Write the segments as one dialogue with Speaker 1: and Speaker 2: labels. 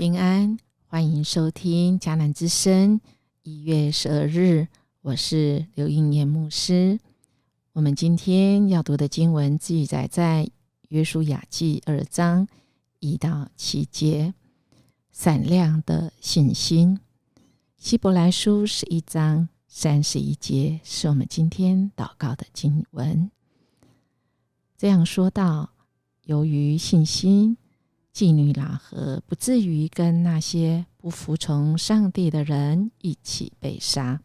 Speaker 1: 平安，欢迎收听迦南之声1月12日，我是刘应念牧师。我们今天要读的经文记载在约书亚记2章1到7节，闪亮的信心。希伯来书11章31节是我们今天祷告的经文。这样说道，由于信心，妓女喇合不至于跟那些不服从上帝的人一起被杀，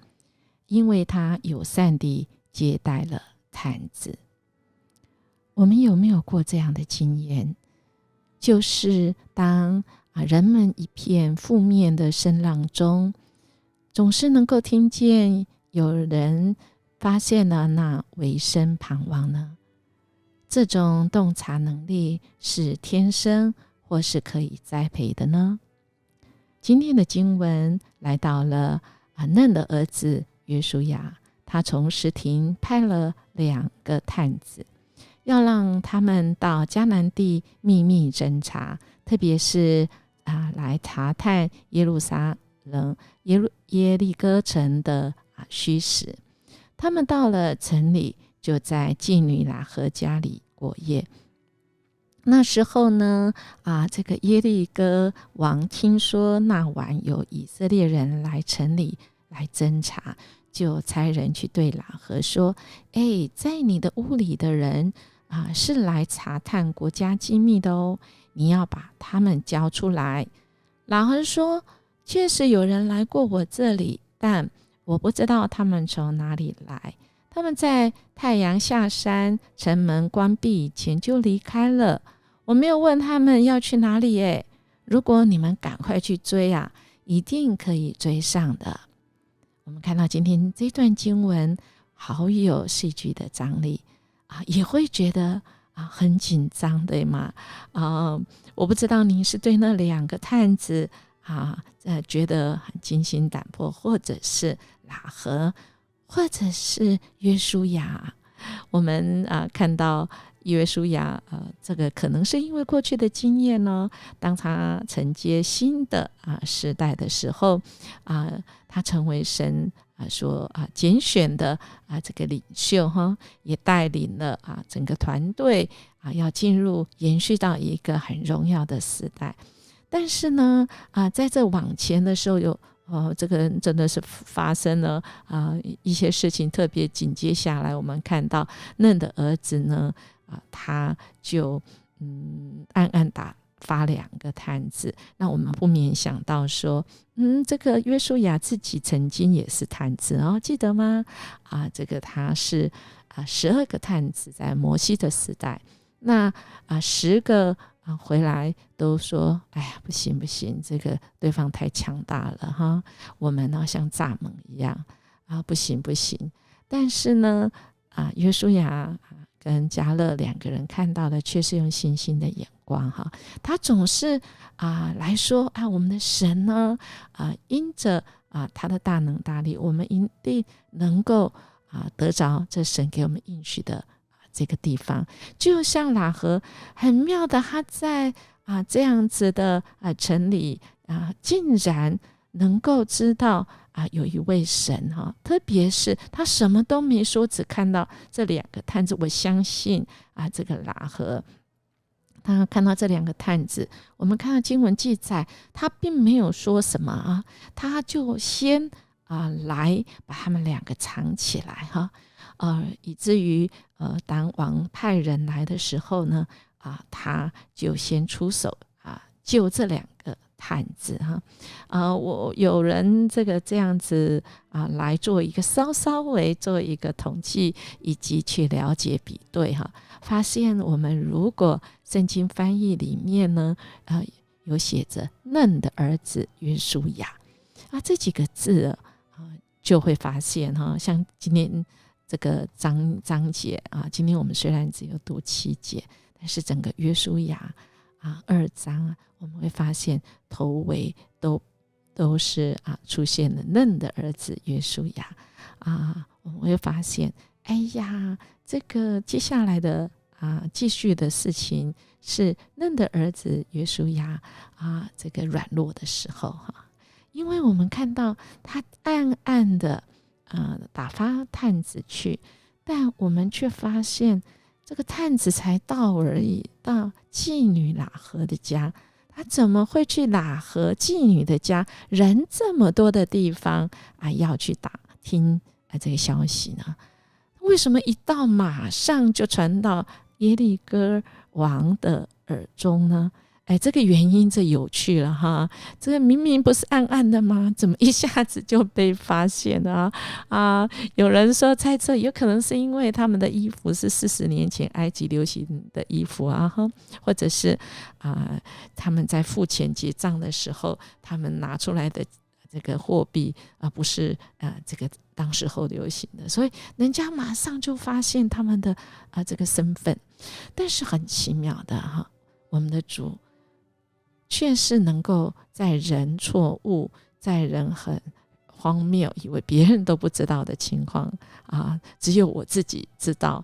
Speaker 1: 因为她友善地接待了探子。我们有没有过这样的经验？就是当人们一片负面的声浪中，总是能够听见有人发现了那唯生盼望呢？这种洞察能力是天生或是可以栽培的呢？今天的经文来到了嫩的儿子约书亚，他从什亭派了2个探子，要让他们到迦南地秘密侦查，特别是来查探耶路撒冷耶利哥城的虚实。他们到了城里，就在妓女喇合家里过夜。那时候呢，这个耶利哥王听说那晚有以色列人来城里来侦查，就差人去对喇合说：在你的屋里的人是来查探国家机密的哦，你要把他们交出来。喇合说：确实有人来过我这里，但我不知道他们从哪里来。他们在太阳下山、城门关闭以前就离开了。我没有问他们要去哪里耶。如果你们赶快去追一定可以追上的。我们看到今天这段经文好有戏剧的张力也会觉得很紧张，对吗？我不知道您是对那2个探子觉得很惊心胆魄，或者是喇合，或者是约书亚。我们看到约书亚这个可能是因为过去的经验呢，当他承接新的时代的时候他成为神说拣选的这个领袖也带领了整个团队要进入延续到一个很荣耀的时代。但是呢在这往前的时候有这个真的是发生了一些事情，特别紧接下来我们看到嫩的儿子呢他就暗暗打发2个探子。那我们不免想到说这个约书亚自己曾经也是探子记得吗？这个他是12个探子在摩西的时代，那10个回来都说不行不行，这个对方太强大了我们像蚱蜢一样不行不行。但是呢约书亚跟迦勒2个人看到的却是用信心的眼光他总是来说我们的神呢因着他的大能大力，我们一定能够得着这神给我们应许的这个地方。就像喇合很妙的，他在这样子的城里竟然能够知道有一位神特别是他什么都没说，只看到这2个探子。我相信这个喇合他看到这2个探子，我们看到经文记载他并没有说什么他就先来把他们2个藏起来以至于当王派人来的时候呢他就先出手救这2个探子我有人这样子来做一个稍微做一个统计，以及去了解比对发现我们如果圣经翻译里面呢有写着嫩的儿子约书亚这几个字就会发现像今天这个章节今天我们虽然只有读7节，但是整个约书亚2章我们会发现头尾都是出现了嫩的儿子约书亚我们会发现这个接下来的继续的事情是嫩的儿子约书亚这个软弱的时候因为我们看到他暗暗的打发探子去，但我们却发现这个探子才到而已，到妓女喇合的家，他怎么会去喇合妓女的家？人这么多的地方要去打听这个消息呢？为什么一到马上就传到耶利哥王的耳中呢？这个原因这有趣了哈，这个明明不是暗暗的吗？怎么一下子就被发现了有人说猜测有可能是因为他们的衣服是40年前埃及流行的衣服或者是他们在付钱结账的时候，他们拿出来的这个货币不是这个当时候流行的，所以人家马上就发现他们的这个身份。但是很奇妙的我们的主却是能够在人错误，在人很荒谬以为别人都不知道的情况只有我自己知道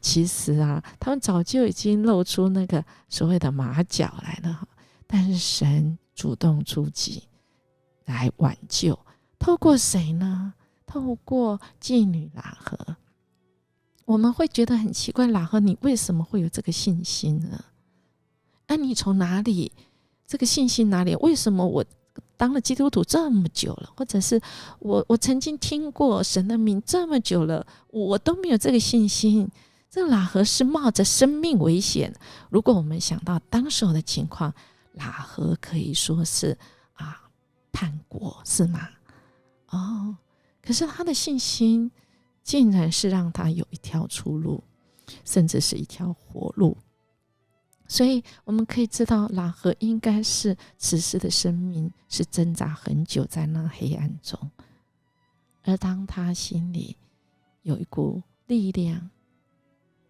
Speaker 1: 其实他们早就已经露出那个所谓的马脚来了但是神主动出击来挽救，透过谁呢？透过妓女喇合。我们会觉得很奇怪，喇合你为什么会有这个信心呢？你从哪里这个信心哪里？为什么我当了基督徒这么久了，或者是我曾经听过神的名这么久了，我都没有这个信心？这个喇合是冒着生命危险。如果我们想到当时候的情况，喇合可以说是叛国是吗？可是他的信心竟然是让他有一条出路，甚至是一条活路。所以我们可以知道喇合应该是此时的生命是挣扎很久在那黑暗中，而当他心里有一股力量，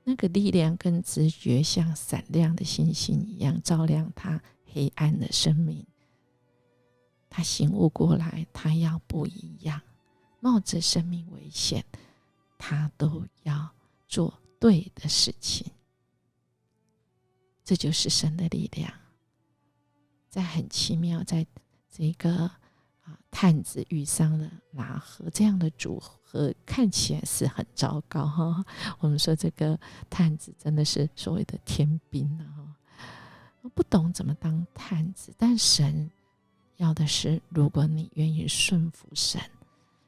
Speaker 1: 那个力量跟直觉像闪亮的星星一样照亮他黑暗的生命，他醒悟过来，他要不一样，冒着生命危险他都要做对的事情。这就是神的力量，在很奇妙，在这个探子遇上了喇合这样的组合，看起来是很糟糕我们说这个探子真的是所谓的天兵不懂怎么当探子，但神要的是，如果你愿意顺服神，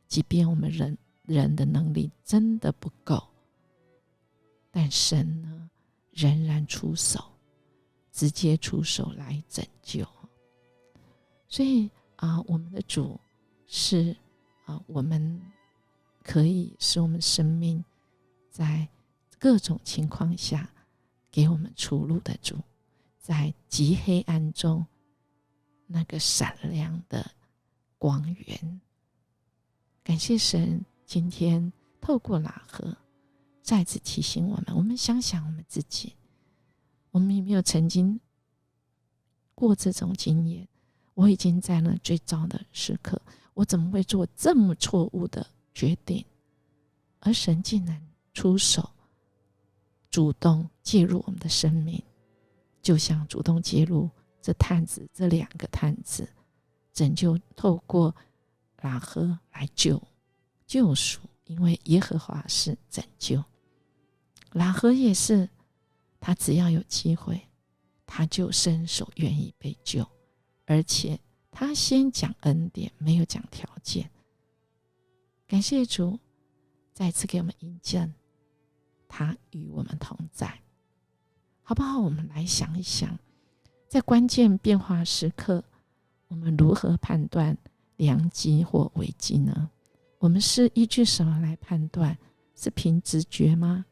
Speaker 1: 即便我们人的能力真的不够，但神呢仍然出手，直接出手来拯救。所以我们的主是我们可以使我们生命在各种情况下给我们出路的主，在极黑暗中那个闪亮的光源。感谢神今天透过喇合再次提醒我们，我们想想我们自己，我们有没有曾经过这种经验？我已经在那最糟的时刻，我怎么会做这么错误的决定？而神竟然出手，主动介入我们的生命，就像主动介入这2个探子，拯救，透过喇合来救赎，因为耶和华是拯救。喇合也是，他只要有机会，他就伸手愿意被救，而且他先讲恩典，没有讲条件。感谢主再次给我们印证，他与我们同在。好不好？我们来想一想，在关键变化时刻，我们如何判断良机或危机呢？我们是依据什么来判断？是凭直觉吗？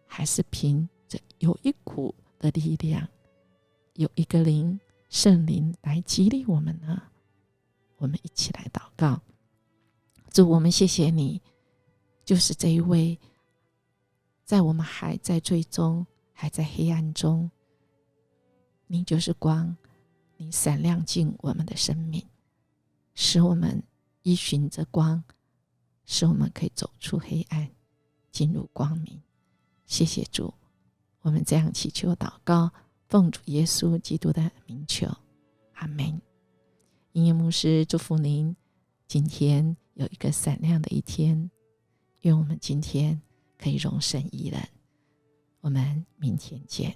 Speaker 1: 还是凭着有一股的力量，有一个圣灵来激励我们呢？我们一起来祷告。主，我们谢谢你，就是这一位在我们还在罪中，还在黑暗中，你就是光，你闪亮进我们的生命，使我们依循着光，使我们可以走出黑暗，进入光明。谢谢主，我们这样祈求祷告，奉主耶稣基督的名求，阿们。音乐牧师祝福您今天有一个闪亮的一天，愿我们今天可以荣神益人。我们明天见。